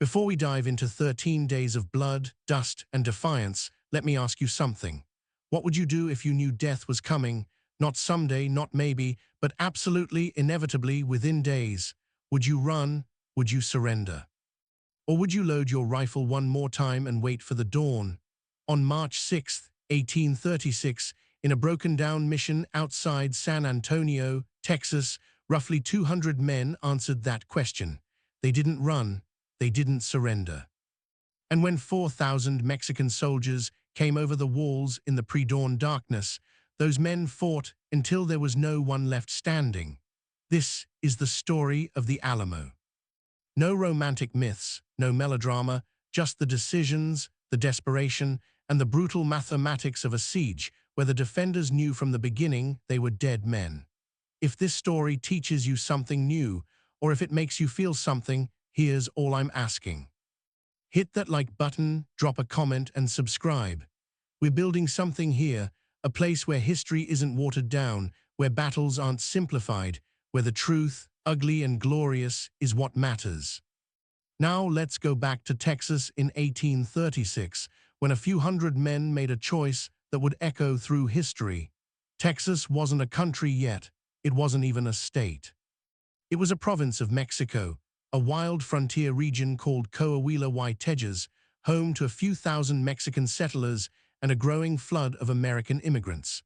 Before we dive into 13 days of blood, dust, and defiance, let me ask you something. What would you do if you knew death was coming, not someday, not maybe, but absolutely, inevitably, within days? Would you run? Would you surrender? Or would you load your rifle one more time and wait for the dawn? On March 6, 1836, in a broken-down mission outside San Antonio, Texas, roughly 200 men answered that question. They didn't run, they didn't surrender. And when 4,000 Mexican soldiers came over the walls in the pre-dawn darkness, those men fought until there was no one left standing. This is the story of the Alamo. No romantic myths, no melodrama, just the decisions, the desperation, and the brutal mathematics of a siege where the defenders knew from the beginning they were dead men. If this story teaches you something new, or if it makes you feel something, here's all I'm asking. Hit that like button, drop a comment, and subscribe. We're building something here, a place where history isn't watered down, where battles aren't simplified, where the truth, ugly and glorious, is what matters. Now let's go back to Texas in 1836, when a few hundred men made a choice that would echo through history. Texas wasn't a country yet. It wasn't even a state. It was a province of Mexico, a wild frontier region called Coahuila y Tejas, home to a few thousand Mexican settlers and a growing flood of American immigrants.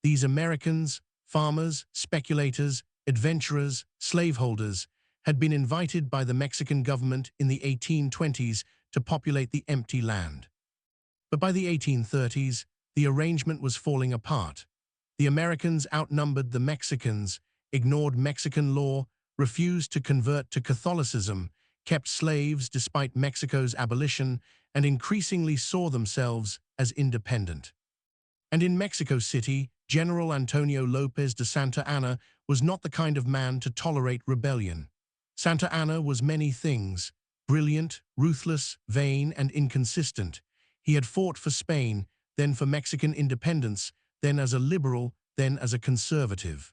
These Americans, farmers, speculators, adventurers, slaveholders, had been invited by the Mexican government in the 1820s to populate the empty land. But by the 1830s, the arrangement was falling apart. The Americans outnumbered the Mexicans, ignored Mexican law, refused to convert to Catholicism, kept slaves despite Mexico's abolition, and increasingly saw themselves as independent. And in Mexico City, General Antonio Lopez de Santa Anna was not the kind of man to tolerate rebellion. Santa Anna was many things: brilliant, ruthless, vain, and inconsistent. He had fought for Spain, then for Mexican independence, then as a liberal, then as a conservative.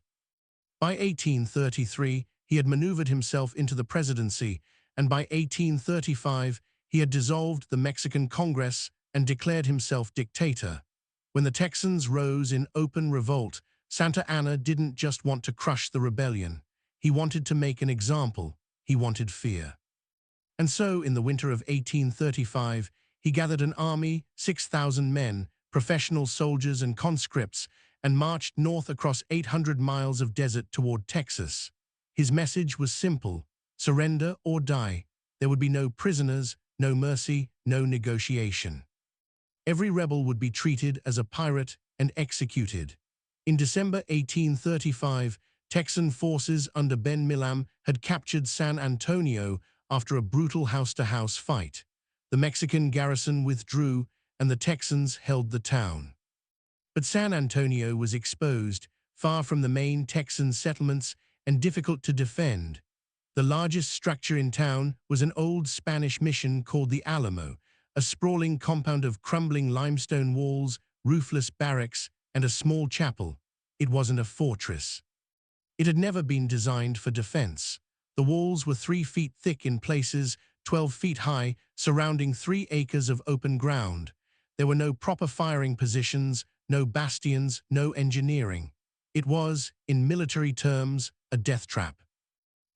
By 1833, he had maneuvered himself into the presidency, and by 1835, he had dissolved the Mexican Congress and declared himself dictator. When the Texans rose in open revolt, Santa Anna didn't just want to crush the rebellion. He wanted to make an example. He wanted fear. And so, in the winter of 1835, he gathered an army, 6,000 men, professional soldiers and conscripts, and marched north across 800 miles of desert toward Texas. His message was simple: surrender or die. There would be no prisoners, no mercy, no negotiation. Every rebel would be treated as a pirate and executed. In December 1835, Texan forces under Ben Milam had captured San Antonio after a brutal house-to-house fight. The Mexican garrison withdrew, and the Texans held the town. But San Antonio was exposed, far from the main Texan settlements and difficult to defend. The largest structure in town was an old Spanish mission called the Alamo, a sprawling compound of crumbling limestone walls, roofless barracks, and a small chapel. It wasn't a fortress. It had never been designed for defense. The walls were 3 feet thick in places, 12 feet high, surrounding 3 acres of open ground. There were no proper firing positions, no bastions, no engineering. It was, in military terms, a death trap.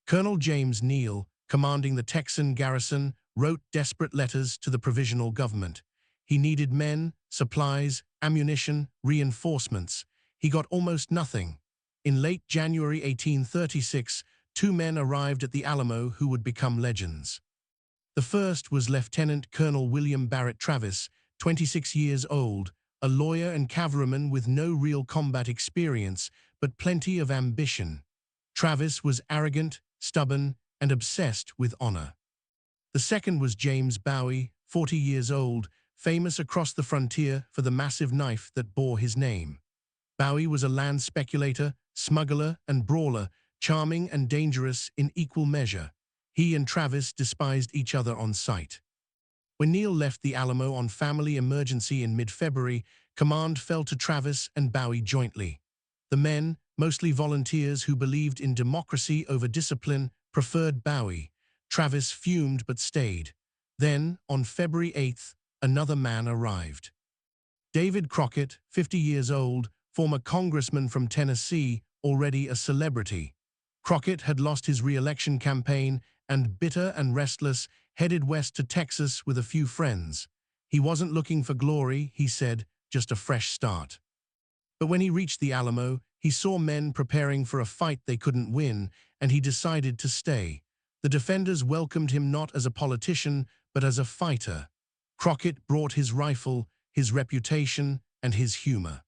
Colonel James Neal, commanding the Texan garrison, wrote desperate letters to the provisional government. He needed men, supplies, ammunition, reinforcements. He got almost nothing. In late January 1836, 2 men arrived at the Alamo who would become legends. The first was Lieutenant Colonel William Barrett Travis, 26 years old, a lawyer and cavalryman with no real combat experience, but plenty of ambition. Travis was arrogant, stubborn, and obsessed with honor. The second was James Bowie, 40 years old, famous across the frontier for the massive knife that bore his name. Bowie was a land speculator, smuggler, and brawler, charming and dangerous in equal measure. He and Travis despised each other on sight. When Neal left the Alamo on family emergency in mid-February, command fell to Travis and Bowie jointly. The men, mostly volunteers who believed in democracy over discipline, preferred Bowie. Travis fumed but stayed. Then, on February 8th, another man arrived. David Crockett, 50 years old, former congressman from Tennessee, already a celebrity. Crockett had lost his re-election campaign and, bitter and restless, headed west to Texas with a few friends. He wasn't looking for glory, he said, just a fresh start. But when he reached the Alamo, he saw men preparing for a fight they couldn't win, and he decided to stay. The defenders welcomed him not as a politician, but as a fighter. Crockett brought his rifle, his reputation, and his humor.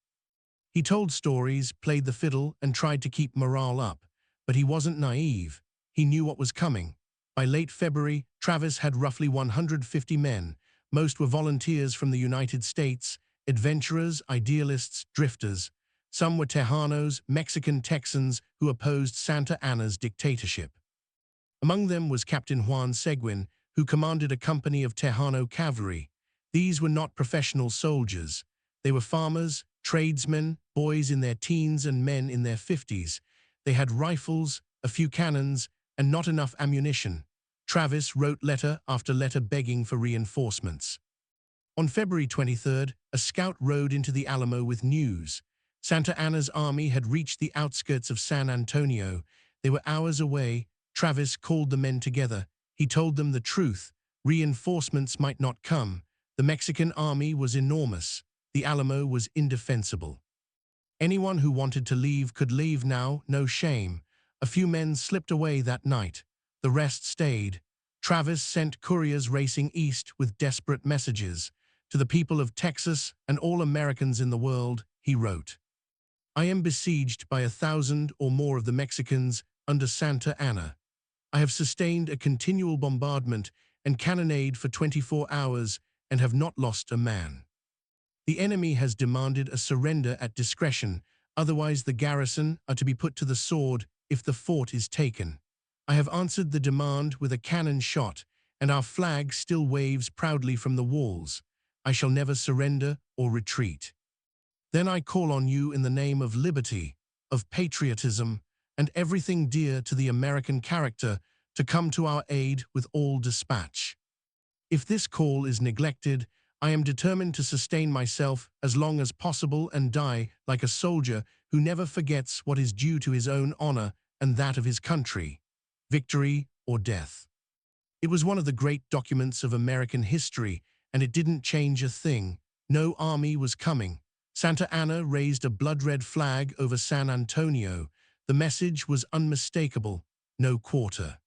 He told stories, played the fiddle, and tried to keep morale up. But he wasn't naive. He knew what was coming. By late February, Travis had roughly 150 men. Most were volunteers from the United States, adventurers, idealists, drifters. Some were Tejanos, Mexican Texans who opposed Santa Anna's dictatorship. Among them was Captain Juan Seguin, who commanded a company of Tejano cavalry. These were not professional soldiers. They were farmers, tradesmen, boys in their teens and men in their 50s. They had rifles, a few cannons, and not enough ammunition. Travis wrote letter after letter begging for reinforcements. On February 23rd, a scout rode into the Alamo with news. Santa Anna's army had reached the outskirts of San Antonio. They were hours away. Travis called the men together. He told them the truth. Reinforcements might not come. The Mexican army was enormous. The Alamo was indefensible. Anyone who wanted to leave could leave now, no shame. A few men slipped away that night. The rest stayed. Travis sent couriers racing east with desperate messages. To the people of Texas and all Americans in the world, he wrote, "I am besieged by 1,000 or more of the Mexicans under Santa Anna. I have sustained a continual bombardment and cannonade for 24 hours and have not lost a man. The enemy has demanded a surrender at discretion, otherwise the garrison are to be put to the sword if the fort is taken. I have answered the demand with a cannon shot, and our flag still waves proudly from the walls. I shall never surrender or retreat. Then I call on you in the name of liberty, of patriotism, and everything dear to the American character to come to our aid with all dispatch. If this call is neglected, I am determined to sustain myself as long as possible and die like a soldier who never forgets what is due to his own honor and that of his country, victory or death." It was one of the great documents of American history, and it didn't change a thing. No army was coming. Santa Anna raised a blood-red flag over San Antonio. The message was unmistakable: no quarter.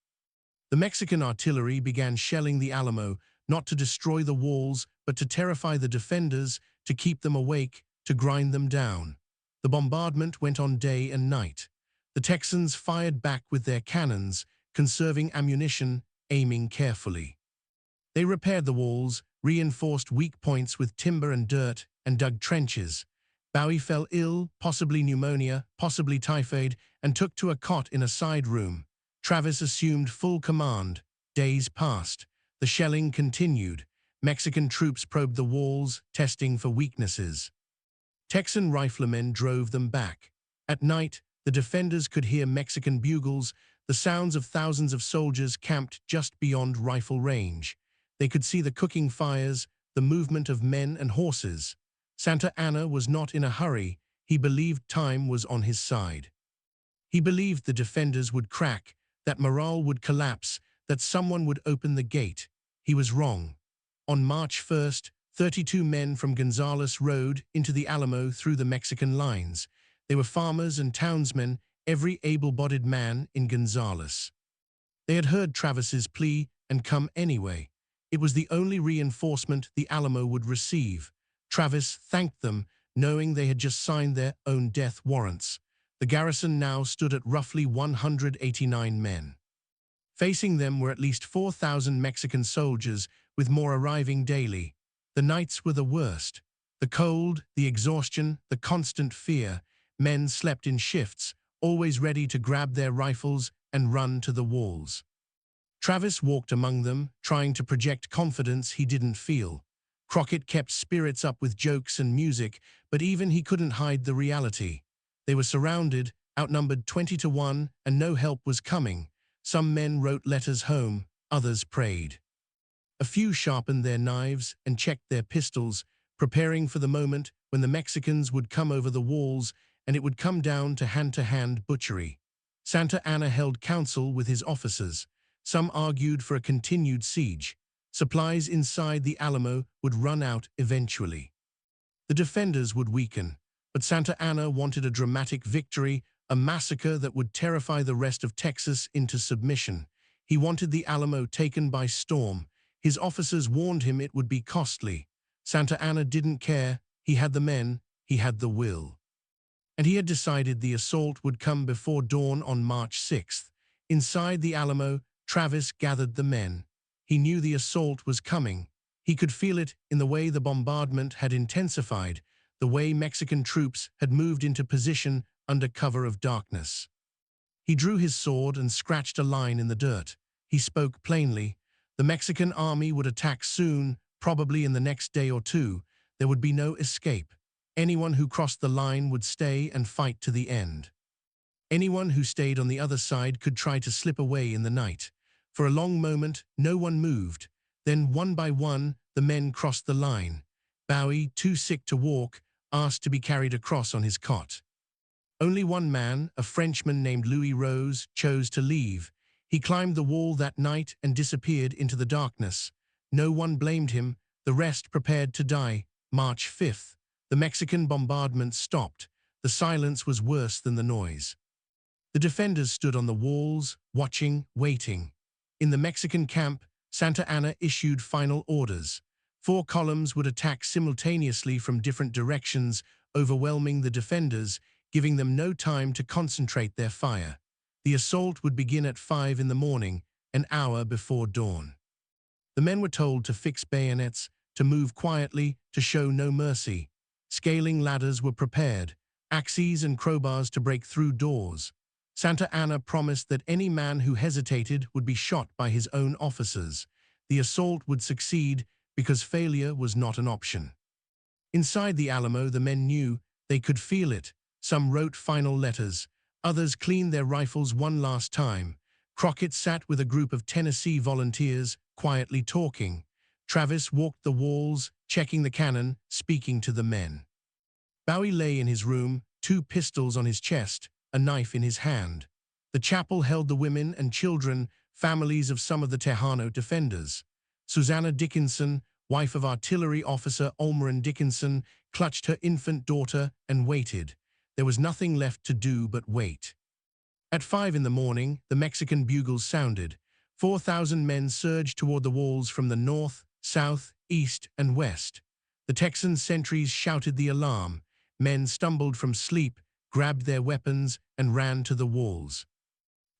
The Mexican artillery began shelling the Alamo, not to destroy the walls, but to terrify the defenders, to keep them awake, to grind them down. The bombardment went on day and night. The Texans fired back with their cannons, conserving ammunition, aiming carefully. They repaired the walls, reinforced weak points with timber and dirt, and dug trenches. Bowie fell ill, possibly pneumonia, possibly typhoid, and took to a cot in a side room. Travis assumed full command. Days passed. The shelling continued. Mexican troops probed the walls, testing for weaknesses. Texan riflemen drove them back. At night, the defenders could hear Mexican bugles, the sounds of thousands of soldiers camped just beyond rifle range. They could see the cooking fires, the movement of men and horses. Santa Anna was not in a hurry. He believed time was on his side. He believed the defenders would crack, that morale would collapse, that someone would open the gate. He was wrong. On March 1st, 32 men from Gonzales rode into the Alamo through the Mexican lines. They were farmers and townsmen, every able-bodied man in Gonzales. They had heard Travis's plea and come anyway. It was the only reinforcement the Alamo would receive. Travis thanked them, knowing they had just signed their own death warrants. The garrison now stood at roughly 189 men. Facing them were at least 4,000 Mexican soldiers, with more arriving daily. The nights were the worst. The cold, the exhaustion, the constant fear. Men slept in shifts, always ready to grab their rifles and run to the walls. Travis walked among them, trying to project confidence he didn't feel. Crockett kept spirits up with jokes and music, but even he couldn't hide the reality. They were surrounded, outnumbered 20-1, and no help was coming. Some men wrote letters home, others prayed. A few sharpened their knives and checked their pistols, preparing for the moment when the Mexicans would come over the walls and it would come down to hand-to-hand butchery. Santa Anna held council with his officers. Some argued for a continued siege. Supplies inside the Alamo would run out eventually. The defenders would weaken, but Santa Anna wanted a dramatic victory, a massacre that would terrify the rest of Texas into submission. He wanted the Alamo taken by storm. His officers warned him it would be costly. Santa Anna didn't care. He had the men, he had the will. And he had decided the assault would come before dawn on March 6th. Inside the Alamo, Travis gathered the men. He knew the assault was coming. He could feel it in the way the bombardment had intensified, the way Mexican troops had moved into position under cover of darkness. He drew his sword and scratched a line in the dirt. He spoke plainly. The Mexican army would attack soon, probably in the next day or two. There would be no escape. Anyone who crossed the line would stay and fight to the end. Anyone who stayed on the other side could try to slip away in the night. For a long moment, no one moved. Then, one by one, the men crossed the line. Bowie, too sick to walk, asked to be carried across on his cot. Only one man, a Frenchman named Louis Rose, chose to leave. He climbed the wall that night and disappeared into the darkness. No one blamed him. The rest prepared to die. March 5th. The Mexican bombardment stopped. The silence was worse than the noise. The defenders stood on the walls, watching, waiting. In the Mexican camp, Santa Anna issued final orders. 4 columns would attack simultaneously from different directions, overwhelming the defenders, giving them no time to concentrate their fire. The assault would begin at 5 in the morning, an hour before dawn. The men were told to fix bayonets, to move quietly, to show no mercy. Scaling ladders were prepared, axes and crowbars to break through doors. Santa Anna promised that any man who hesitated would be shot by his own officers. The assault would succeed because failure was not an option. Inside the Alamo, the men knew. They could feel it. Some wrote final letters. Others cleaned their rifles one last time. Crockett sat with a group of Tennessee volunteers, quietly talking. Travis walked the walls, checking the cannon, speaking to the men. Bowie lay in his room, 2 pistols on his chest, a knife in his hand. The chapel held the women and children, families of some of the Tejano defenders. Susanna Dickinson, wife of artillery officer Olmeron Dickinson, clutched her infant daughter and waited. There was nothing left to do but wait. At 5 in the morning, the Mexican bugles sounded. 4,000 men surged toward the walls from the north, south, east, and west. The Texan sentries shouted the alarm. Men stumbled from sleep, grabbed their weapons, and ran to the walls.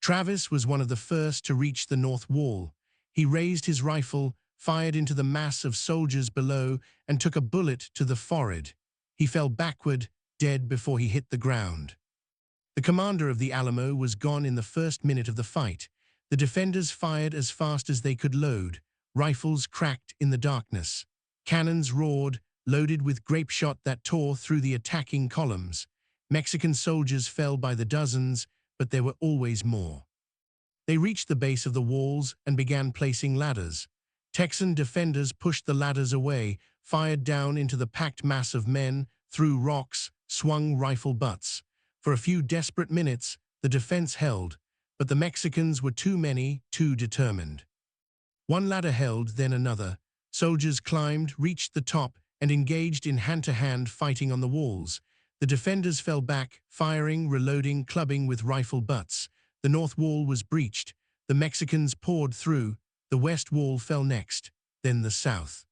Travis was one of the first to reach the north wall. He raised his rifle, fired into the mass of soldiers below, and took a bullet to the forehead. He fell backward, dead before he hit the ground. The commander of the Alamo was gone in the first minute of the fight. The defenders fired as fast as they could load. Rifles cracked in the darkness. Cannons roared, loaded with grape shot that tore through the attacking columns. Mexican soldiers fell by the dozens, but there were always more. They reached the base of the walls and began placing ladders. Texan defenders pushed the ladders away, fired down into the packed mass of men, threw rocks, swung rifle butts. For a few desperate minutes, the defense held, but the Mexicans were too many, too determined. One ladder held, then another. Soldiers climbed, reached the top, and engaged in hand-to-hand fighting on the walls. The defenders fell back, firing, reloading, clubbing with rifle butts. The north wall was breached. The Mexicans poured through. The west wall fell next, then the south.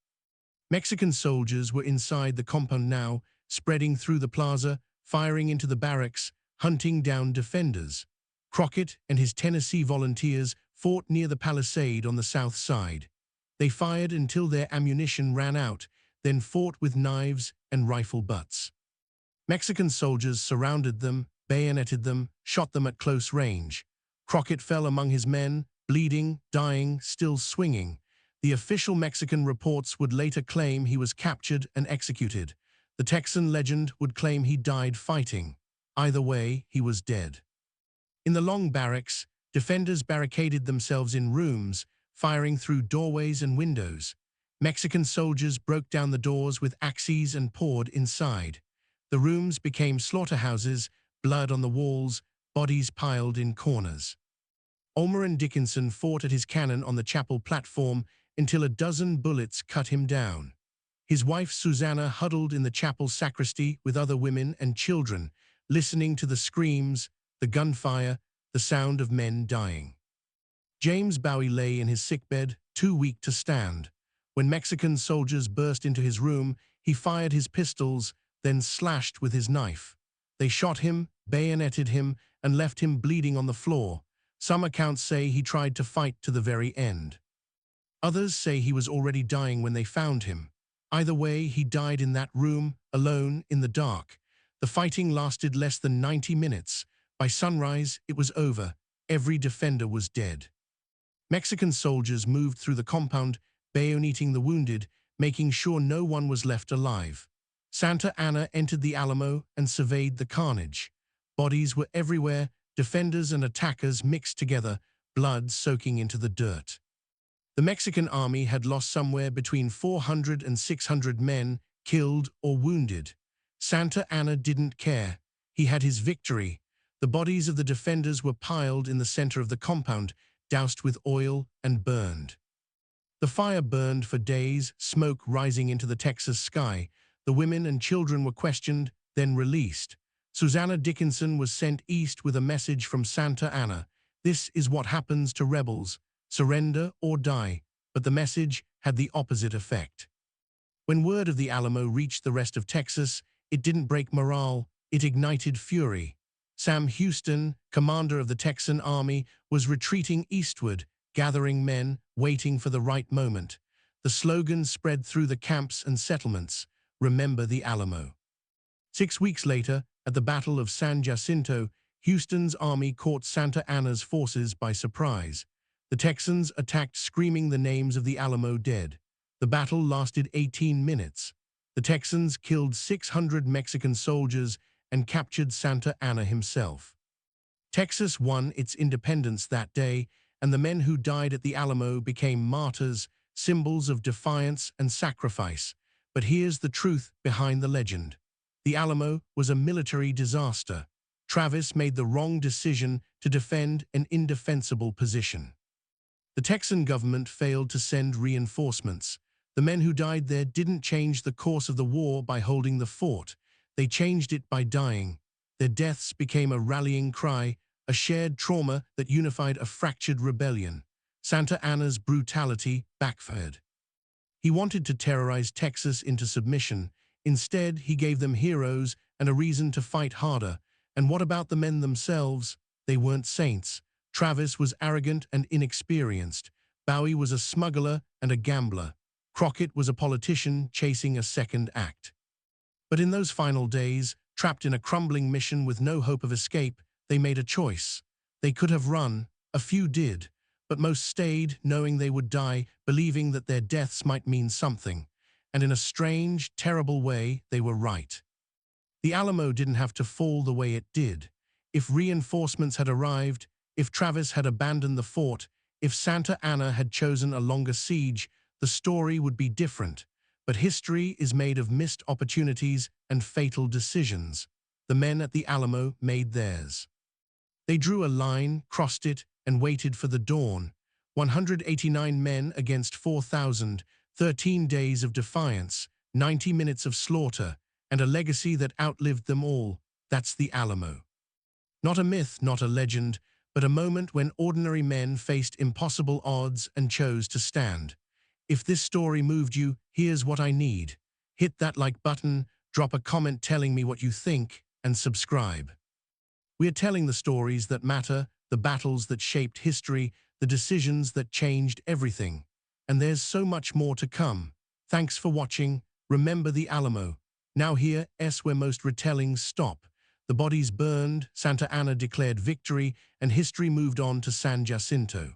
Mexican soldiers were inside the compound now, spreading through the plaza, firing into the barracks, hunting down defenders. Crockett and his Tennessee volunteers fought near the palisade on the south side. They fired until their ammunition ran out, then fought with knives and rifle butts. Mexican soldiers surrounded them, bayoneted them, shot them at close range. Crockett fell among his men, bleeding, dying, still swinging. The official Mexican reports would later claim he was captured and executed. The Texan legend would claim he died fighting. Either way, he was dead. In the long barracks, defenders barricaded themselves in rooms, firing through doorways and windows. Mexican soldiers broke down the doors with axes and poured inside. The rooms became slaughterhouses, blood on the walls, bodies piled in corners. Olmer Dickinson fought at his cannon on the chapel platform until a dozen bullets cut him down. His wife Susanna huddled in the chapel sacristy with other women and children, listening to the screams, the gunfire, the sound of men dying. James Bowie lay in his sickbed, too weak to stand. When Mexican soldiers burst into his room, he fired his pistols, then slashed with his knife. They shot him, bayoneted him, and left him bleeding on the floor. Some accounts say he tried to fight to the very end. Others say he was already dying when they found him. Either way, he died in that room, alone, in the dark. The fighting lasted less than 90 minutes. By sunrise, it was over. Every defender was dead. Mexican soldiers moved through the compound, bayoneting the wounded, making sure no one was left alive. Santa Anna entered the Alamo and surveyed the carnage. Bodies were everywhere, defenders and attackers mixed together, blood soaking into the dirt. The Mexican army had lost somewhere between 400 and 600 men, killed or wounded. Santa Anna didn't care. He had his victory. The bodies of the defenders were piled in the center of the compound, doused with oil and burned. The fire burned for days, smoke rising into the Texas sky. The women and children were questioned, then released. Susanna Dickinson was sent east with a message from Santa Anna. This is what happens to rebels. Surrender or die. But the message had the opposite effect. When word of the Alamo reached the rest of Texas, it didn't break morale, it ignited fury. Sam Houston, commander of the Texan army, was retreating eastward, gathering men, waiting for the right moment. The slogan spread through the camps and settlements, "Remember the Alamo." 6 weeks later, at the Battle of San Jacinto, Houston's army caught Santa Anna's forces by surprise. The Texans attacked, screaming the names of the Alamo dead. The battle lasted 18 minutes. The Texans killed 600 Mexican soldiers and captured Santa Anna himself. Texas won its independence that day, and the men who died at the Alamo became martyrs, symbols of defiance and sacrifice. But here's the truth behind the legend. The Alamo was a military disaster. Travis made the wrong decision to defend an indefensible position. The Texan government failed to send reinforcements. The men who died there didn't change the course of the war by holding the fort. They changed it by dying. Their deaths became a rallying cry, a shared trauma that unified a fractured rebellion. Santa Anna's brutality backfired. He wanted to terrorize Texas into submission. Instead, he gave them heroes and a reason to fight harder. And what about the men themselves? They weren't saints. Travis was arrogant and inexperienced. Bowie was a smuggler and a gambler. Crockett was a politician chasing a second act. But in those final days, trapped in a crumbling mission with no hope of escape, they made a choice. They could have run, a few did, but most stayed, knowing they would die, believing that their deaths might mean something. And in a strange, terrible way, they were right. The Alamo didn't have to fall the way it did. If reinforcements had arrived, if Travis had abandoned the fort, if Santa Anna had chosen a longer siege, the story would be different. But history is made of missed opportunities and fatal decisions. The men at the Alamo made theirs. They drew a line, crossed it, and waited for the dawn. 189 men against 4,000, 13 days of defiance, 90 minutes of slaughter, and a legacy that outlived them all. That's the Alamo. Not a myth, not a legend, but a moment when ordinary men faced impossible odds and chose to stand. If this story moved you, here's what I need. Hit that like button, drop a comment telling me what you think, and subscribe. We are telling the stories that matter, the battles that shaped history, the decisions that changed everything. And there's so much more to come. Thanks for watching. Remember the Alamo. Now here's where most retellings stop. The bodies burned, Santa Anna declared victory, and history moved on to San Jacinto.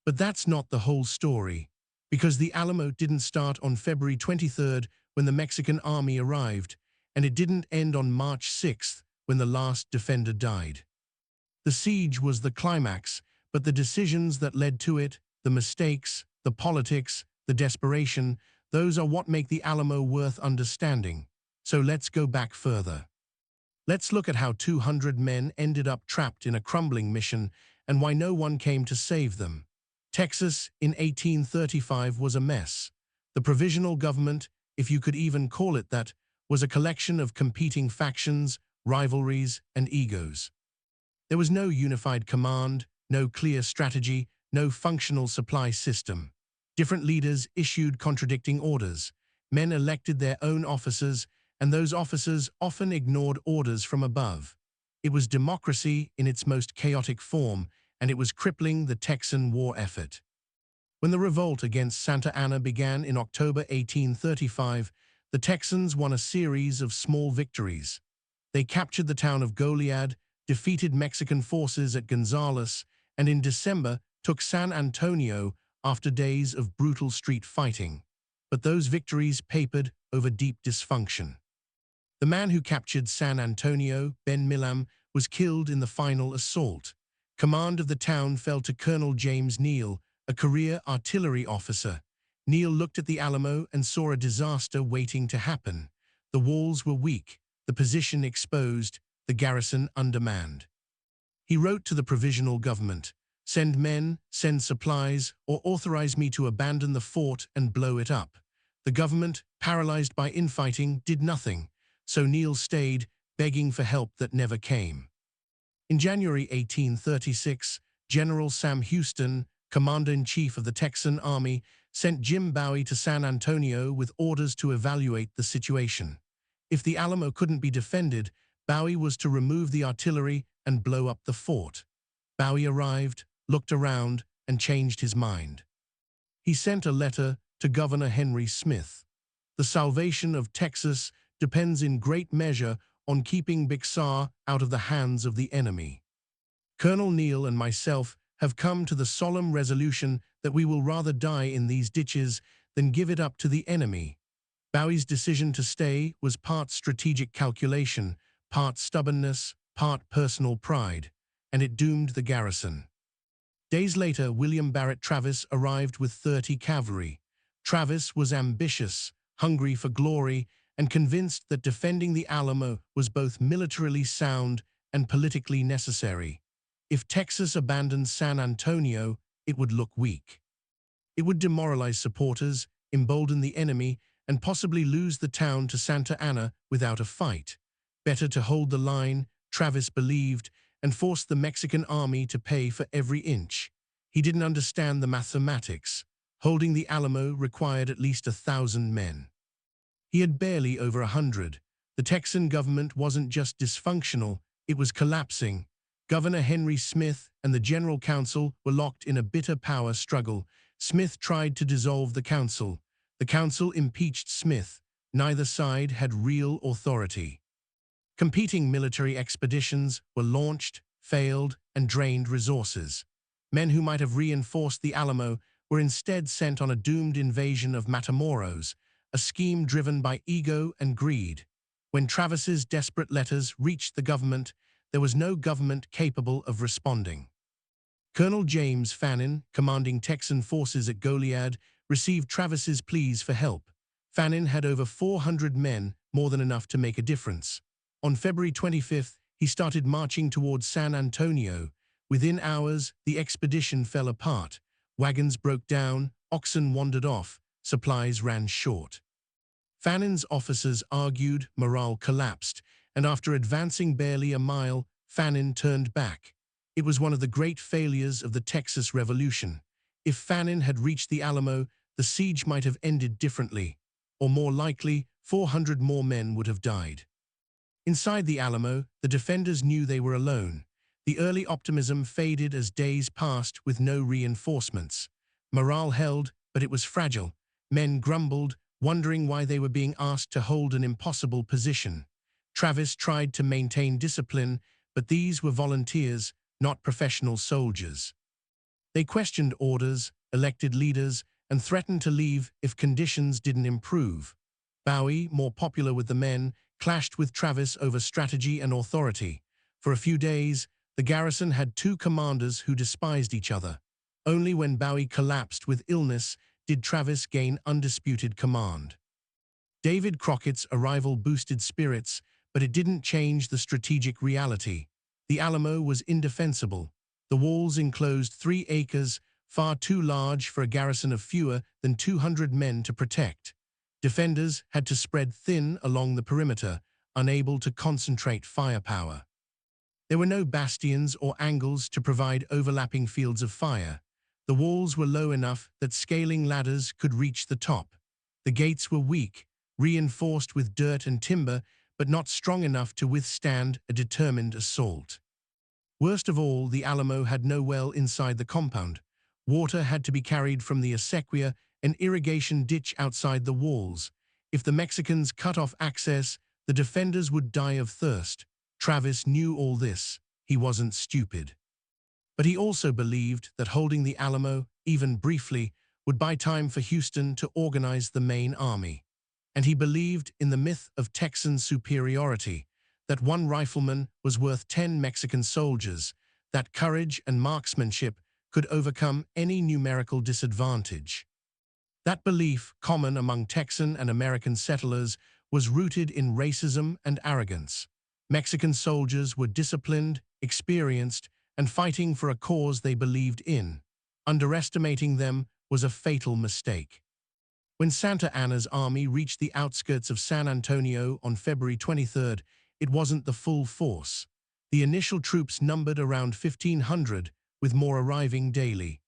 But that's not the whole story. Because the Alamo didn't start on February 23rd when the Mexican army arrived, and it didn't end on March 6th when the last defender died. The siege was the climax, but the decisions that led to it, the mistakes, the politics, the desperation, those are what make the Alamo worth understanding. So let's go back further. Let's look at how 200 men ended up trapped in a crumbling mission and why no one came to save them. Texas in 1835 was a mess. The provisional government, if you could even call it that, was a collection of competing factions, rivalries, and egos. There was no unified command, no clear strategy, no functional supply system. Different leaders issued contradicting orders. Men elected their own officers, and those officers often ignored orders from above. It was democracy in its most chaotic form, and it was crippling the Texan war effort. When the revolt against Santa Anna began in October 1835, the Texans won a series of small victories. They captured the town of Goliad, defeated Mexican forces at Gonzales, and in December took San Antonio after days of brutal street fighting. But those victories papered over deep dysfunction. The man who captured San Antonio, Ben Milam, was killed in the final assault. Command of the town fell to Colonel James Neal, a career artillery officer. Neal looked at the Alamo and saw a disaster waiting to happen. The walls were weak, the position exposed, the garrison undermanned. He wrote to the provisional government, "Send men, send supplies, or authorize me to abandon the fort and blow it up." The government, paralyzed by infighting, did nothing, so Neal stayed, begging for help that never came. In January 1836, General Sam Houston, Commander-in-Chief of the Texan Army, sent Jim Bowie to San Antonio with orders to evaluate the situation. If the Alamo couldn't be defended, Bowie was to remove the artillery and blow up the fort. Bowie arrived, looked around, and changed his mind. He sent a letter to Governor Henry Smith. The salvation of Texas depends in great measure on keeping Bixar out of the hands of the enemy. Colonel Neal and myself have come to the solemn resolution that we will rather die in these ditches than give it up to the enemy. Bowie's decision to stay was part strategic calculation, part stubbornness, part personal pride, and it doomed the garrison. Days later, William Barrett Travis arrived with 30 cavalry. Travis was ambitious, hungry for glory, and convinced that defending the Alamo was both militarily sound and politically necessary. If Texas abandoned San Antonio, it would look weak. It would demoralize supporters, embolden the enemy, and possibly lose the town to Santa Anna without a fight. Better to hold the line, Travis believed, and force the Mexican army to pay for every inch. He didn't understand the mathematics. Holding the Alamo required at least 1,000 men. He had barely over 100. The Texan government wasn't just dysfunctional, it was collapsing. Governor Henry Smith and the General Council were locked in a bitter power struggle. Smith tried to dissolve the council. The council impeached Smith. Neither side had real authority. Competing military expeditions were launched, failed, and drained resources. Men who might have reinforced the Alamo were instead sent on a doomed invasion of Matamoros, a scheme driven by ego and greed. When Travis's desperate letters reached the government, there was no government capable of responding. Colonel James Fannin, commanding Texan forces at Goliad, received Travis's pleas for help. Fannin had over 400 men, more than enough to make a difference. On February 25th, he started marching towards San Antonio. Within hours, the expedition fell apart. Wagons broke down, oxen wandered off, supplies ran short. Fannin's officers argued, morale collapsed, and after advancing barely a mile, Fannin turned back. It was one of the great failures of the Texas Revolution. If Fannin had reached the Alamo, the siege might have ended differently, or more likely, 400 more men would have died. Inside the Alamo, the defenders knew they were alone. The early optimism faded as days passed with no reinforcements. Morale held, but it was fragile. Men grumbled, wondering why they were being asked to hold an impossible position. Travis tried to maintain discipline, but these were volunteers, not professional soldiers. They questioned orders, elected leaders, and threatened to leave if conditions didn't improve. Bowie, more popular with the men, clashed with Travis over strategy and authority. For a few days, the garrison had two commanders who despised each other. Only when Bowie collapsed with illness did Travis gain undisputed command. David Crockett's arrival boosted spirits, but it didn't change the strategic reality. The Alamo was indefensible. The walls enclosed 3 acres, far too large for a garrison of fewer than 200 men to protect. Defenders had to spread thin along the perimeter, unable to concentrate firepower. There were no bastions or angles to provide overlapping fields of fire. The walls were low enough that scaling ladders could reach the top. The gates were weak, reinforced with dirt and timber, but not strong enough to withstand a determined assault. Worst of all, the Alamo had no well inside the compound. Water had to be carried from the acequia, an irrigation ditch outside the walls. If the Mexicans cut off access, the defenders would die of thirst. Travis knew all this. He wasn't stupid. But he also believed that holding the Alamo, even briefly, would buy time for Houston to organize the main army. And he believed in the myth of Texan superiority, that one rifleman was worth 10 Mexican soldiers, that courage and marksmanship could overcome any numerical disadvantage. That belief, common among Texan and American settlers, was rooted in racism and arrogance. Mexican soldiers were disciplined, experienced, and fighting for a cause they believed in. Underestimating them was a fatal mistake. When Santa Anna's army reached the outskirts of San Antonio on February 23, it wasn't the full force. The initial troops numbered around 1,500, with more arriving daily.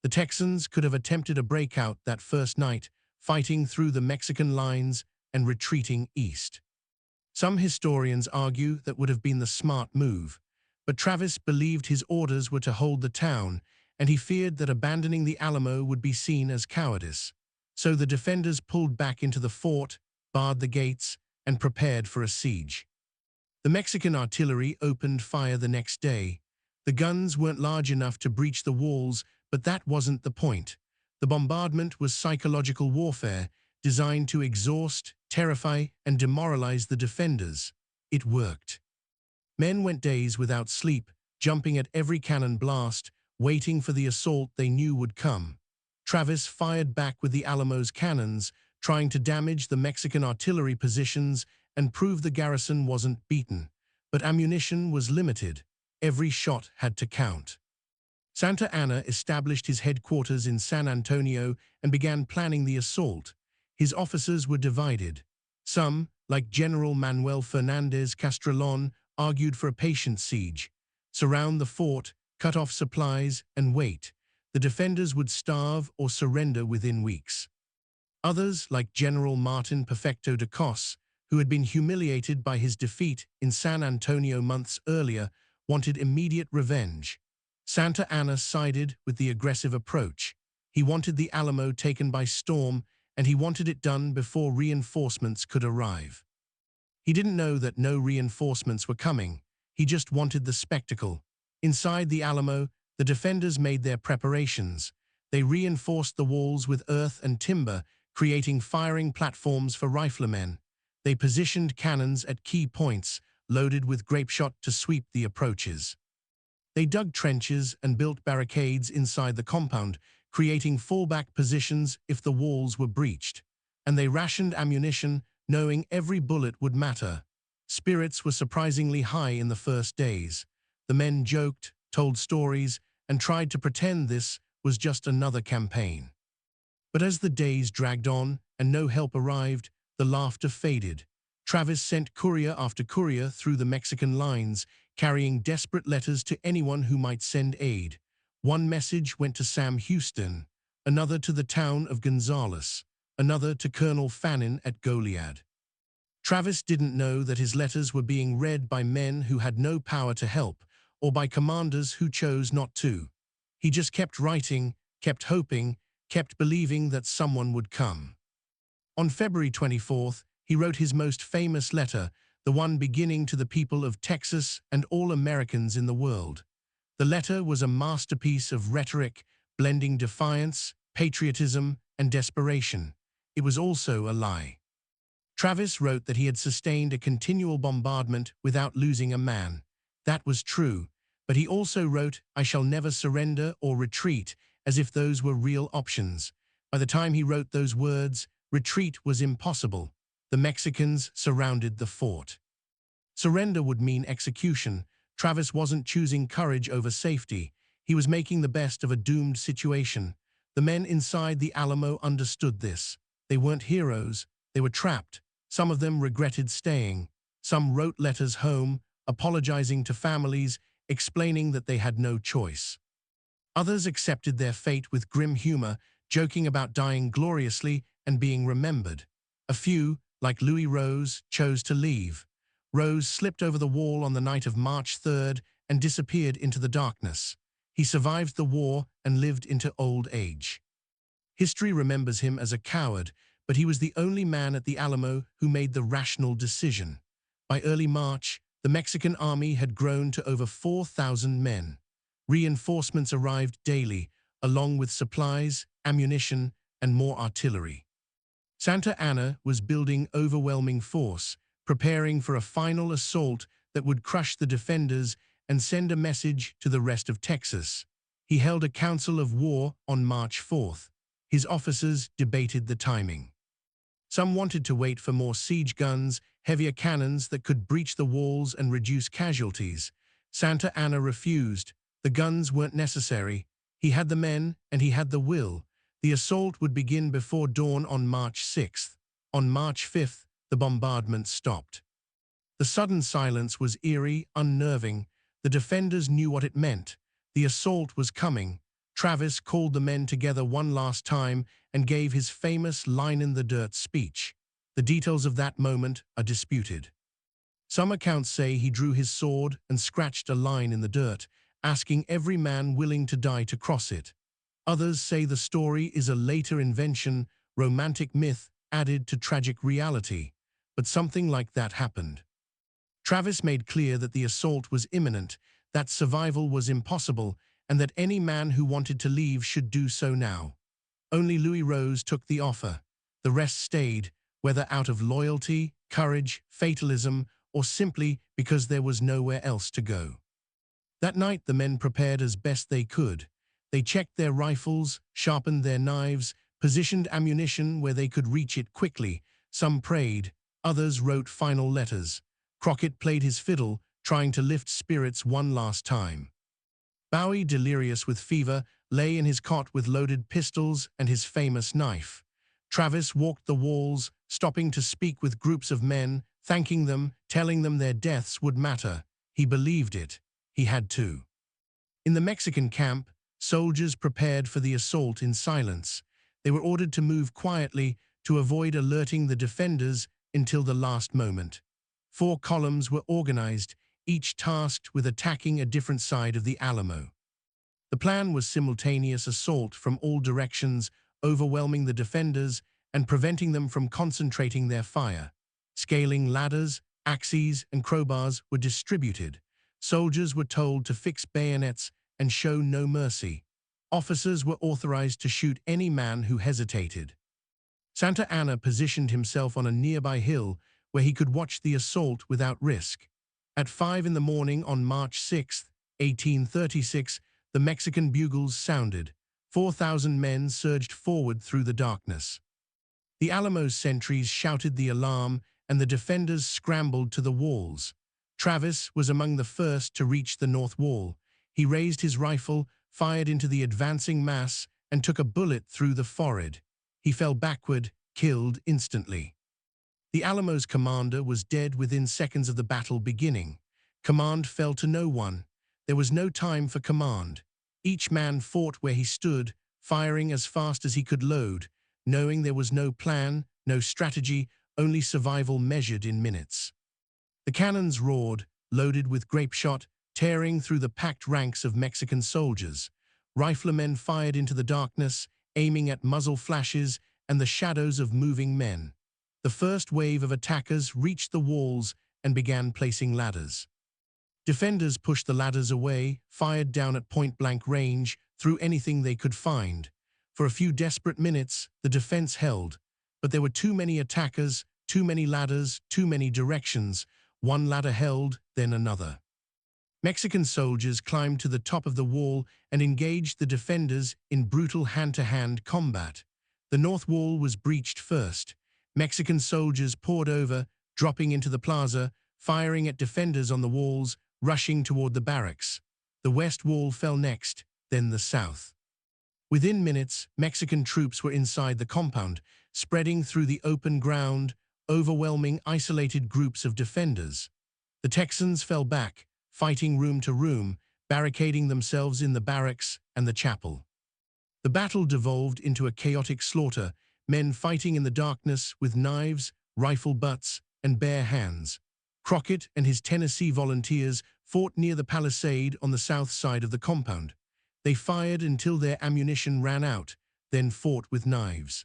The Texans could have attempted a breakout that first night, fighting through the Mexican lines and retreating east. Some historians argue that would have been the smart move, but Travis believed his orders were to hold the town, and he feared that abandoning the Alamo would be seen as cowardice. So the defenders pulled back into the fort, barred the gates, and prepared for a siege. The Mexican artillery opened fire the next day. The guns weren't large enough to breach the walls, but that wasn't the point. The bombardment was psychological warfare, designed to exhaust, terrify, and demoralize the defenders. It worked. Men went days without sleep, jumping at every cannon blast, waiting for the assault they knew would come. Travis fired back with the Alamo's cannons, trying to damage the Mexican artillery positions and prove the garrison wasn't beaten. But ammunition was limited. Every shot had to count. Santa Anna established his headquarters in San Antonio and began planning the assault. His officers were divided. Some, like General Manuel Fernandez Castrillon, argued for a patient siege. Surround the fort, cut off supplies, and wait. The defenders would starve or surrender within weeks. Others, like General Martin Perfecto de Cos, who had been humiliated by his defeat in San Antonio months earlier, wanted immediate revenge. Santa Anna sided with the aggressive approach. He wanted the Alamo taken by storm, and he wanted it done before reinforcements could arrive. He didn't know that no reinforcements were coming. He just wanted the spectacle. Inside the Alamo, the defenders made their preparations. They reinforced the walls with earth and timber, creating firing platforms for riflemen. They positioned cannons at key points, loaded with grapeshot to sweep the approaches. They dug trenches and built barricades inside the compound, creating fallback positions if the walls were breached. And they rationed ammunition, knowing every bullet would matter. Spirits were surprisingly high in the first days. The men joked, told stories, and tried to pretend this was just another campaign. But as the days dragged on and no help arrived, the laughter faded. Travis sent courier after courier through the Mexican lines, carrying desperate letters to anyone who might send aid. One message went to Sam Houston, another to the town of Gonzales, another to Colonel Fannin at Goliad. Travis didn't know that his letters were being read by men who had no power to help, or by commanders who chose not to. He just kept writing, kept hoping, kept believing that someone would come. On February 24th, he wrote his most famous letter, the one beginning to the people of Texas and all Americans in the world. The letter was a masterpiece of rhetoric, blending defiance, patriotism, and desperation. It was also a lie. Travis wrote that he had sustained a continual bombardment without losing a man. That was true, but he also wrote, "I shall never surrender or retreat," as if those were real options. By the time he wrote those words, retreat was impossible. The Mexicans surrounded the fort. Surrender would mean execution. Travis wasn't choosing courage over safety. He was making the best of a doomed situation. The men inside the Alamo understood this. They weren't heroes. They were trapped. Some of them regretted staying. Some wrote letters home, apologizing to families, explaining that they had no choice. Others accepted their fate with grim humor, joking about dying gloriously and being remembered. A few, like Louis Rose, chose to leave. Rose slipped over the wall on the night of March 3rd and disappeared into the darkness. He survived the war and lived into old age. History remembers him as a coward, but he was the only man at the Alamo who made the rational decision. By early March, the Mexican army had grown to over 4,000 men. Reinforcements arrived daily, along with supplies, ammunition, and more artillery. Santa Anna was building overwhelming force, preparing for a final assault that would crush the defenders and send a message to the rest of Texas. He held a council of war on March 4th. His officers debated the timing. Some wanted to wait for more siege guns, heavier cannons that could breach the walls and reduce casualties. Santa Anna refused. The guns weren't necessary. He had the men and he had the will. The assault would begin before dawn on March 6th. On March 5th, the bombardment stopped. The sudden silence was eerie, unnerving. The defenders knew what it meant. The assault was coming. Travis called the men together one last time and gave his famous line-in-the-dirt speech. The details of that moment are disputed. Some accounts say he drew his sword and scratched a line in the dirt, asking every man willing to die to cross it. Others say the story is a later invention, romantic myth added to tragic reality. But something like that happened. Travis made clear that the assault was imminent, that survival was impossible, and that any man who wanted to leave should do so now. Only Louis Rose took the offer. The rest stayed, whether out of loyalty, courage, fatalism, or simply because there was nowhere else to go. That night the men prepared as best they could. They checked their rifles, sharpened their knives, positioned ammunition where they could reach it quickly. Some prayed, others wrote final letters. Crockett played his fiddle, trying to lift spirits one last time. Bowie, delirious with fever, lay in his cot with loaded pistols and his famous knife. Travis walked the walls, stopping to speak with groups of men, thanking them, telling them their deaths would matter. He believed it. He had to. In the Mexican camp, soldiers prepared for the assault in silence. They were ordered to move quietly to avoid alerting the defenders until the last moment. 4 columns were organized, each tasked with attacking a different side of the Alamo. The plan was simultaneous assault from all directions, overwhelming the defenders and preventing them from concentrating their fire. Scaling ladders, axes, and crowbars were distributed. Soldiers were told to fix bayonets and show no mercy. Officers were authorized to shoot any man who hesitated. Santa Anna positioned himself on a nearby hill where he could watch the assault without risk. At 5 in the morning on March 6, 1836, the Mexican bugles sounded. 4,000 men surged forward through the darkness. The Alamo's sentries shouted the alarm, and the defenders scrambled to the walls. Travis was among the first to reach the north wall. He raised his rifle, fired into the advancing mass, and took a bullet through the forehead. He fell backward, killed instantly. The Alamo's commander was dead within seconds of the battle beginning. Command fell to no one. There was no time for command. Each man fought where he stood, firing as fast as he could load, knowing there was no plan, no strategy, only survival measured in minutes. The cannons roared, loaded with grape shot, tearing through the packed ranks of Mexican soldiers. Riflemen fired into the darkness, aiming at muzzle flashes and the shadows of moving men. The first wave of attackers reached the walls and began placing ladders. Defenders pushed the ladders away, fired down at point-blank range, threw anything they could find. For a few desperate minutes, the defense held, but there were too many attackers, too many ladders, too many directions. One ladder held, then another. Mexican soldiers climbed to the top of the wall and engaged the defenders in brutal hand-to-hand combat. The north wall was breached first. Mexican soldiers poured over, dropping into the plaza, firing at defenders on the walls, rushing toward the barracks. The west wall fell next, then the south. Within minutes, Mexican troops were inside the compound, spreading through the open ground, overwhelming isolated groups of defenders. The Texans fell back, fighting room to room, barricading themselves in the barracks and the chapel. The battle devolved into a chaotic slaughter, men fighting in the darkness with knives, rifle butts, and bare hands. Crockett and his Tennessee volunteers fought near the palisade on the south side of the compound. They fired until their ammunition ran out, then fought with knives.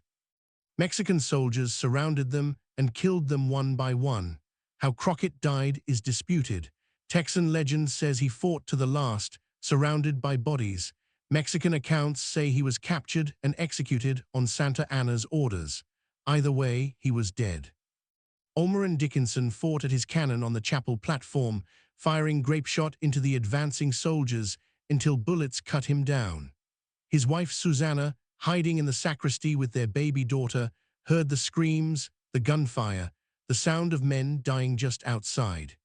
Mexican soldiers surrounded them and killed them one by one. How Crockett died is disputed. Texan legend says he fought to the last, surrounded by bodies. Mexican accounts say he was captured and executed on Santa Anna's orders. Either way, he was dead. Ulmer and Dickinson fought at his cannon on the chapel platform, firing grapeshot into the advancing soldiers until bullets cut him down. His wife Susanna, hiding in the sacristy with their baby daughter, heard the screams, the gunfire, the sound of men dying just outside.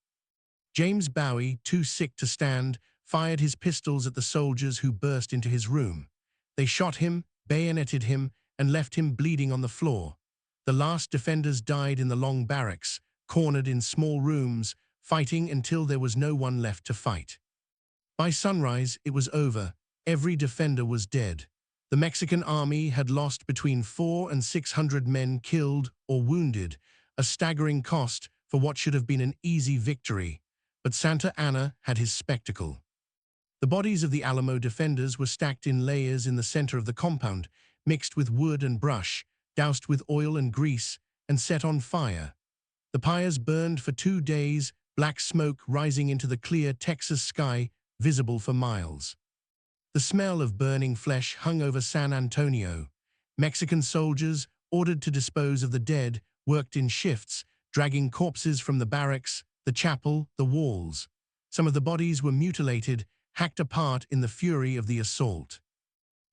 James Bowie, too sick to stand, fired his pistols at the soldiers who burst into his room. They shot him, bayoneted him, and left him bleeding on the floor. The last defenders died in the long barracks, cornered in small rooms, fighting until there was no one left to fight. By sunrise, it was over. Every defender was dead. The Mexican army had lost between 400 and 600 men killed or wounded, a staggering cost for what should have been an easy victory. But Santa Anna had his spectacle. The bodies of the Alamo defenders were stacked in layers in the center of the compound, mixed with wood and brush, doused with oil and grease, and set on fire. The pyres burned for 2 days, black smoke rising into the clear Texas sky, visible for miles. The smell of burning flesh hung over San Antonio. Mexican soldiers, ordered to dispose of the dead, worked in shifts, dragging corpses from the barracks, the chapel, the walls. Some of the bodies were mutilated, hacked apart in the fury of the assault.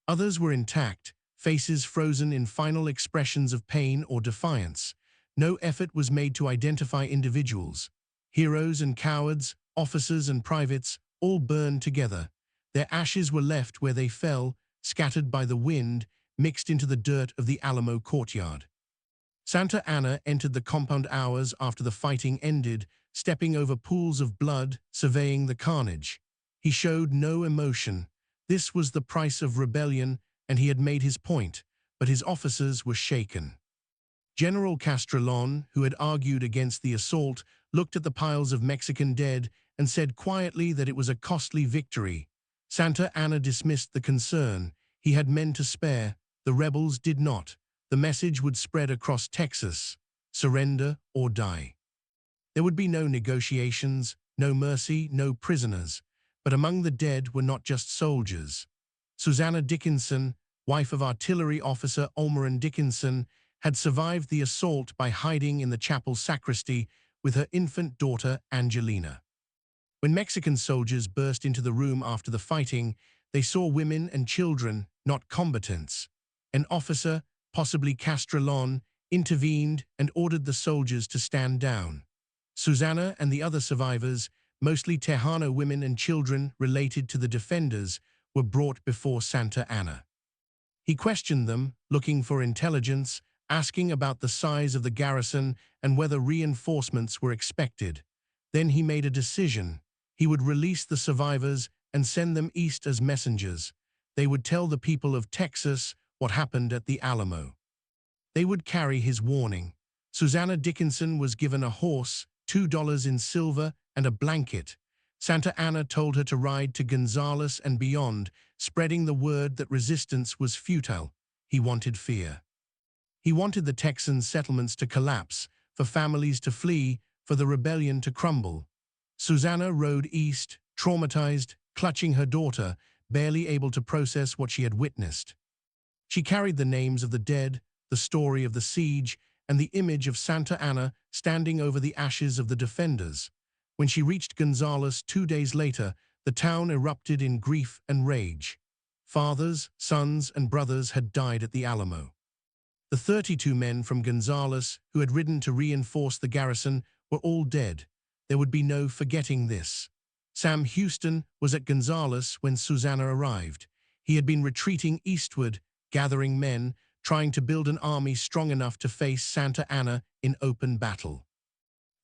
Others were intact, faces frozen in final expressions of pain or defiance. No effort was made to identify individuals. Heroes and cowards, officers and privates, all burned together. Their ashes were left where they fell, scattered by the wind, mixed into the dirt of the Alamo courtyard. Santa Anna entered the compound hours after the fighting ended, stepping over pools of blood, surveying the carnage. He showed no emotion. This was the price of rebellion, and he had made his point, but his officers were shaken. General Castrillon, who had argued against the assault, looked at the piles of Mexican dead and said quietly that it was a costly victory. Santa Anna dismissed the concern. He had men to spare. The rebels did not. The message would spread across Texas: surrender or die. There would be no negotiations, no mercy, no prisoners. But among the dead were not just soldiers. Susanna Dickinson, wife of artillery officer Ulmer Dickinson, had survived the assault by hiding in the chapel sacristy with her infant daughter Angelina. When Mexican soldiers burst into the room after the fighting, they saw women and children, not combatants. An officer, possibly Castrillon, intervened and ordered the soldiers to stand down. Susanna and the other survivors, mostly Tejano women and children related to the defenders, were brought before Santa Anna. He questioned them, looking for intelligence, asking about the size of the garrison and whether reinforcements were expected. Then he made a decision. He would release the survivors and send them east as messengers. They would tell the people of Texas what happened at the Alamo. They would carry his warning. Susanna Dickinson was given a horse, $2 in silver, and a blanket. Santa Anna told her to ride to Gonzales and beyond, spreading the word that resistance was futile. He wanted fear. He wanted the Texan settlements to collapse, for families to flee, for the rebellion to crumble. Susanna rode east, traumatized, clutching her daughter, barely able to process what she had witnessed. She carried the names of the dead, the story of the siege, and the image of Santa Anna standing over the ashes of the defenders. When she reached Gonzales 2 days later, the town erupted in grief and rage. Fathers, sons, and brothers had died at the Alamo. The 32 men from Gonzales who had ridden to reinforce the garrison were all dead. There would be no forgetting this. Sam Houston was at Gonzales when Susanna arrived. He had been retreating eastward, gathering men, trying to build an army strong enough to face Santa Anna in open battle.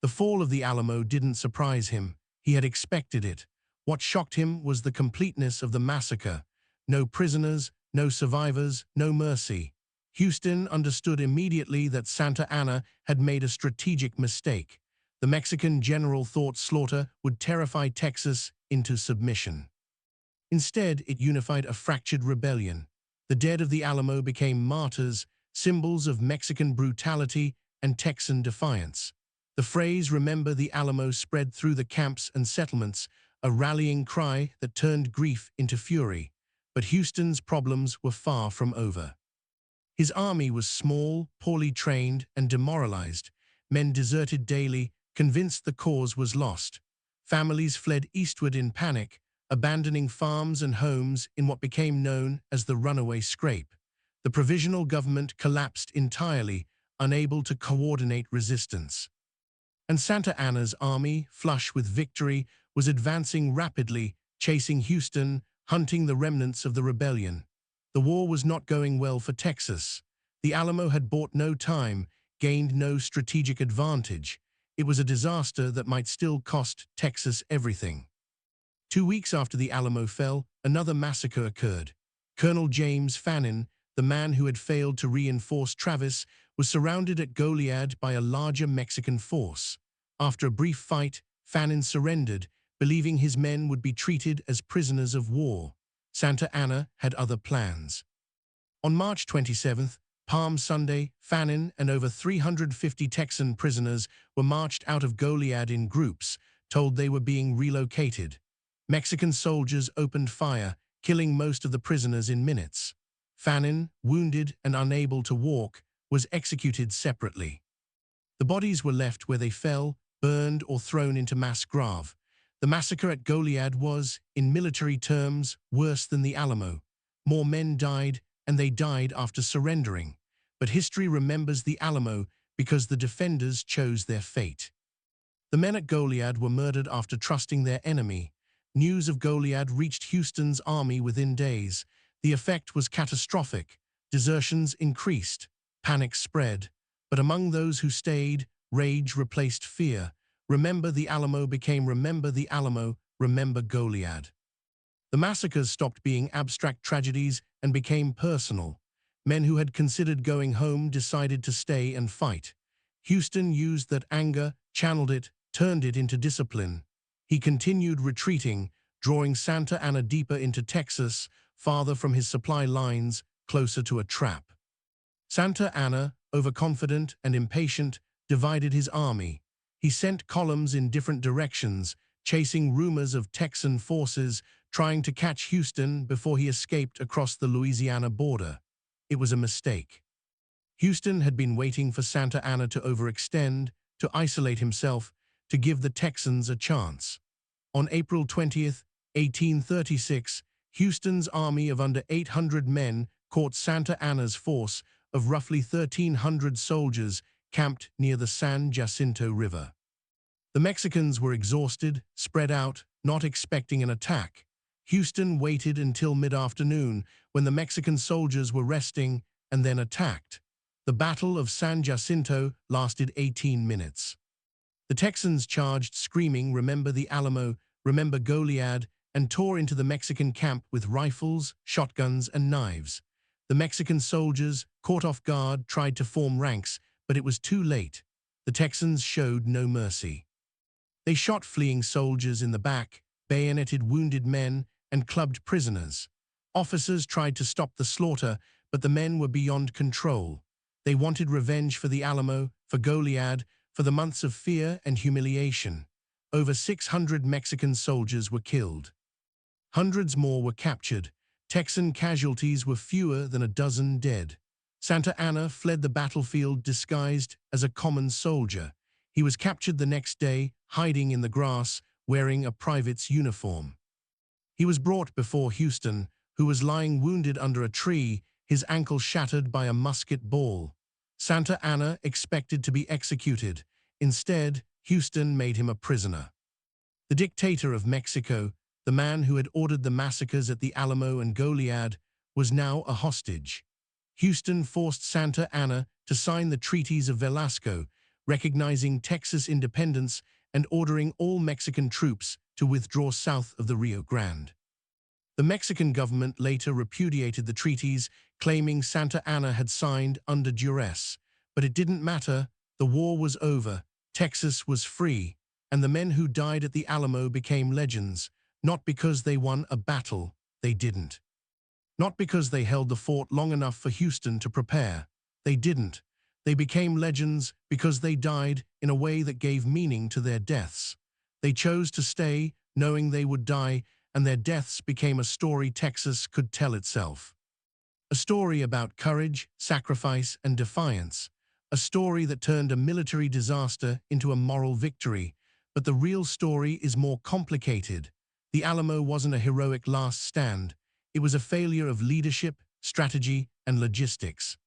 The fall of the Alamo didn't surprise him. He had expected it. What shocked him was the completeness of the massacre. No prisoners, no survivors, no mercy. Houston understood immediately that Santa Anna had made a strategic mistake. The Mexican general thought slaughter would terrify Texas into submission. Instead, it unified a fractured rebellion. The dead of the Alamo became martyrs, symbols of Mexican brutality and Texan defiance. The phrase "Remember the Alamo" spread through the camps and settlements, a rallying cry that turned grief into fury. But Houston's problems were far from over. His army was small, poorly trained, and demoralized. Men deserted daily, convinced the cause was lost. Families fled eastward in panic, abandoning farms and homes in what became known as the runaway scrape. The provisional government collapsed entirely, unable to coordinate resistance. And Santa Anna's army, flush with victory, was advancing rapidly, chasing Houston, hunting the remnants of the rebellion. The war was not going well for Texas. The Alamo had bought no time, gained no strategic advantage. It was a disaster that might still cost Texas everything. 2 weeks after the Alamo fell, another massacre occurred. Colonel James Fannin, the man who had failed to reinforce Travis, was surrounded at Goliad by a larger Mexican force. After a brief fight, Fannin surrendered, believing his men would be treated as prisoners of war. Santa Anna had other plans. On March 27th, Palm Sunday, Fannin and over 350 Texan prisoners were marched out of Goliad in groups, told they were being relocated. Mexican soldiers opened fire, killing most of the prisoners in minutes. Fannin, wounded and unable to walk, was executed separately. The bodies were left where they fell, burned or thrown into mass grave. The massacre at Goliad was, in military terms, worse than the Alamo. More men died, and they died after surrendering. But history remembers the Alamo because the defenders chose their fate. The men at Goliad were murdered after trusting their enemy. News of Goliad reached Houston's army within days. The effect was catastrophic. Desertions increased. Panic spread. But among those who stayed, rage replaced fear. Remember the Alamo became Remember the Alamo, Remember Goliad. The massacres stopped being abstract tragedies and became personal. Men who had considered going home decided to stay and fight. Houston used that anger, channeled it, turned it into discipline. He continued retreating, drawing Santa Anna deeper into Texas, farther from his supply lines, closer to a trap. Santa Anna, overconfident and impatient, divided his army. He sent columns in different directions, chasing rumors of Texan forces, trying to catch Houston before he escaped across the Louisiana border. It was a mistake. Houston had been waiting for Santa Anna to overextend, to isolate himself, to give the Texans a chance. On April 20th, 1836, Houston's army of under 800 men caught Santa Anna's force of roughly 1,300 soldiers camped near the San Jacinto River. The Mexicans were exhausted, spread out, not expecting an attack. Houston waited until mid-afternoon, when the Mexican soldiers were resting, and then attacked. The Battle of San Jacinto lasted 18 minutes. The Texans charged, screaming, "Remember the Alamo, remember Goliad," and tore into the Mexican camp with rifles, shotguns, and knives. The Mexican soldiers, caught off guard, tried to form ranks, but it was too late. The Texans showed no mercy. They shot fleeing soldiers in the back, bayoneted wounded men, and clubbed prisoners. Officers tried to stop the slaughter, but the men were beyond control. They wanted revenge for the Alamo, for Goliad, for the months of fear and humiliation. Over 600 Mexican soldiers were killed. Hundreds more were captured. Texan casualties were fewer than a dozen dead. Santa Anna fled the battlefield disguised as a common soldier. He was captured the next day, hiding in the grass, wearing a private's uniform. He was brought before Houston, who was lying wounded under a tree, his ankle shattered by a musket ball. Santa Anna expected to be executed. Instead, Houston made him a prisoner. The dictator of Mexico, the man who had ordered the massacres at the Alamo and Goliad, was now a hostage. Houston forced Santa Anna to sign the treaties of Velasco, recognizing Texas independence and ordering all Mexican troops to withdraw south of the Rio Grande. The Mexican government later repudiated the treaties, claiming Santa Anna had signed under duress. But it didn't matter. The war was over, Texas was free, and the men who died at the Alamo became legends, not because they won a battle, they didn't. Not because they held the fort long enough for Houston to prepare, they didn't. They became legends because they died in a way that gave meaning to their deaths. They chose to stay, knowing they would die, and their deaths became a story Texas could tell itself. A story about courage, sacrifice, and defiance. A story that turned a military disaster into a moral victory. But the real story is more complicated. The Alamo wasn't a heroic last stand. It was a failure of leadership, strategy, and logistics.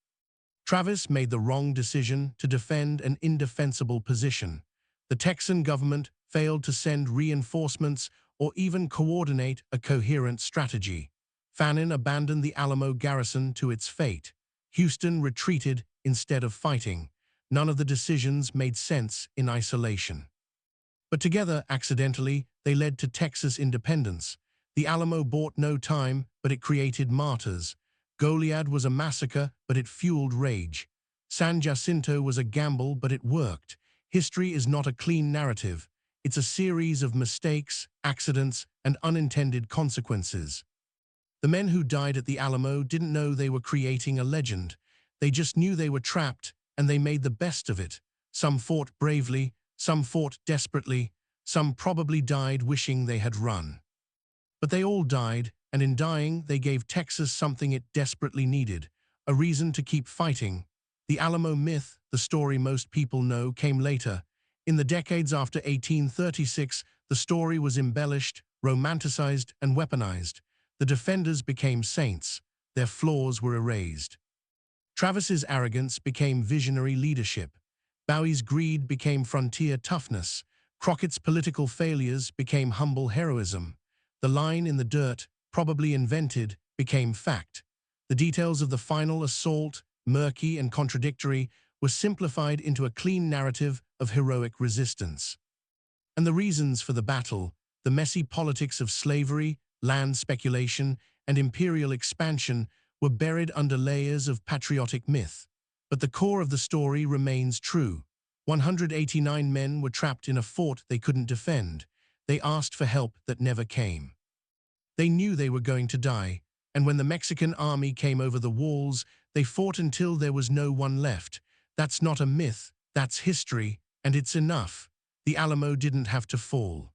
Travis made the wrong decision to defend an indefensible position. The Texan government failed to send reinforcements or even coordinate a coherent strategy. Fannin abandoned the Alamo garrison to its fate. Houston retreated instead of fighting. None of the decisions made sense in isolation. But together, accidentally, they led to Texas independence. The Alamo bought no time, but it created martyrs. Goliad was a massacre, but it fueled rage. San Jacinto was a gamble, but it worked. History is not a clean narrative. It's a series of mistakes, accidents, and unintended consequences. The men who died at the Alamo didn't know they were creating a legend. They just knew they were trapped, and they made the best of it. Some fought bravely, some fought desperately, some probably died wishing they had run. But they all died, and in dying, they gave Texas something it desperately needed, a reason to keep fighting. The Alamo myth, the story most people know, came later. In the decades after 1836, the story was embellished, romanticized, and weaponized. The defenders became saints. Their flaws were erased. Travis's arrogance became visionary leadership. Bowie's greed became frontier toughness. Crockett's political failures became humble heroism. The line in the dirt, probably invented, became fact. The details of the final assault, murky and contradictory, were simplified into a clean narrative of heroic resistance. And the reasons for the battle, the messy politics of slavery, land speculation, and imperial expansion, were buried under layers of patriotic myth. But the core of the story remains true. 189 men were trapped in a fort they couldn't defend. They asked for help that never came. They knew they were going to die, and when the Mexican army came over the walls, they fought until there was no one left. That's not a myth, that's history, and it's enough. The Alamo didn't have to fall.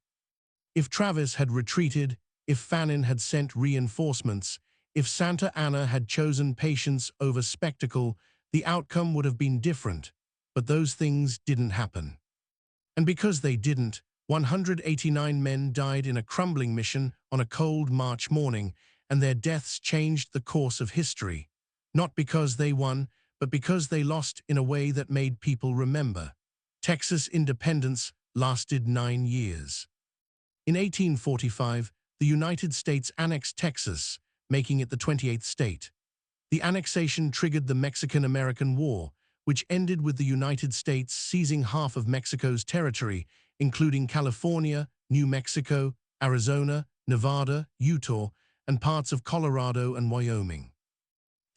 If Travis had retreated, if Fannin had sent reinforcements, if Santa Anna had chosen patience over spectacle, the outcome would have been different. But those things didn't happen. And because they didn't, 189 men died in a crumbling mission on a cold March morning, and their deaths changed the course of history. Not because they won, but because they lost in a way that made people remember. Texas independence lasted 9 years. In 1845, the United States annexed Texas, making it the 28th state. The annexation triggered the Mexican-American War, which ended with the United States seizing half of Mexico's territory, including California, New Mexico, Arizona, Nevada, Utah, and parts of Colorado and Wyoming.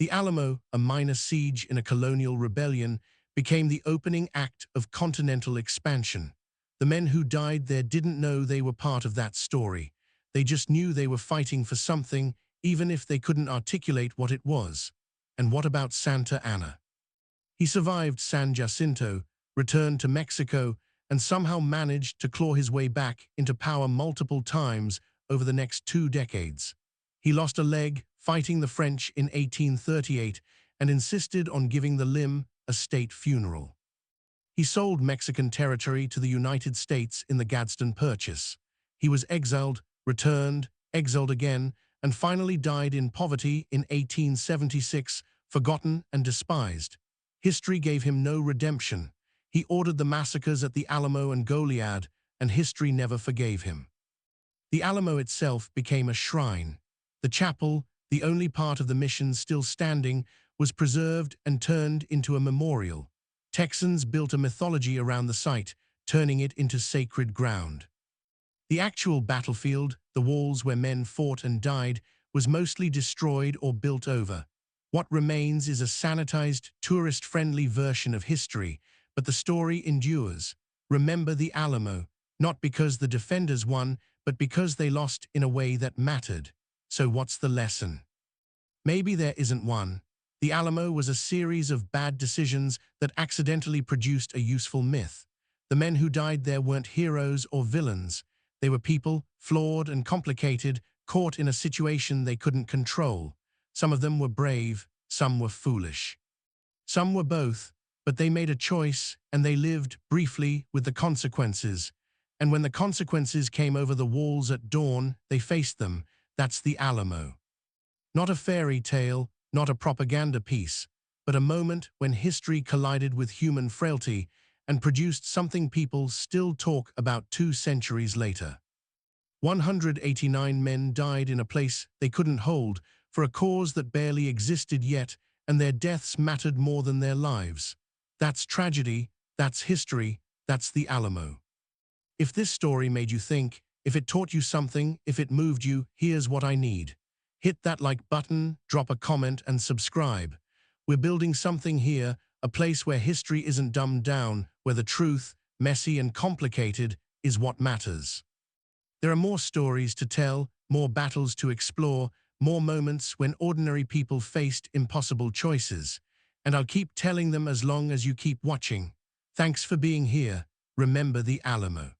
The Alamo, a minor siege in a colonial rebellion, became the opening act of continental expansion. The men who died there didn't know they were part of that story. They just knew they were fighting for something, even if they couldn't articulate what it was. And what about Santa Anna? He survived San Jacinto, returned to Mexico, and somehow managed to claw his way back into power multiple times over the next 2 decades. He lost a leg fighting the French in 1838 and insisted on giving the limb a state funeral. He sold Mexican territory to the United States in the Gadsden Purchase. He was exiled, returned, exiled again, and finally died in poverty in 1876, forgotten and despised. History gave him no redemption. He ordered the massacres at the Alamo and Goliad, and history never forgave him. The Alamo itself became a shrine. The chapel, the only part of the mission still standing, was preserved and turned into a memorial. Texans built a mythology around the site, turning it into sacred ground. The actual battlefield, the walls where men fought and died, was mostly destroyed or built over. What remains is a sanitized, tourist-friendly version of history, but the story endures. Remember the Alamo, not because the defenders won, but because they lost in a way that mattered. So what's the lesson? Maybe there isn't one. The Alamo was a series of bad decisions that accidentally produced a useful myth. The men who died there weren't heroes or villains. They were people, flawed and complicated, caught in a situation they couldn't control. Some of them were brave, some were foolish. Some were both, but they made a choice and they lived, briefly, with the consequences. And when the consequences came over the walls at dawn, they faced them. That's the Alamo. Not a fairy tale, not a propaganda piece, but a moment when history collided with human frailty and produced something people still talk about 2 centuries later. 189 men died in a place they couldn't hold for a cause that barely existed yet, and their deaths mattered more than their lives. That's tragedy, that's history, that's the Alamo. If this story made you think, if it taught you something, if it moved you, here's what I need. Hit that like button, drop a comment, and subscribe. We're building something here, a place where history isn't dumbed down, where the truth, messy and complicated, is what matters. There are more stories to tell, more battles to explore, more moments when ordinary people faced impossible choices. And I'll keep telling them as long as you keep watching. Thanks for being here. Remember the Alamo.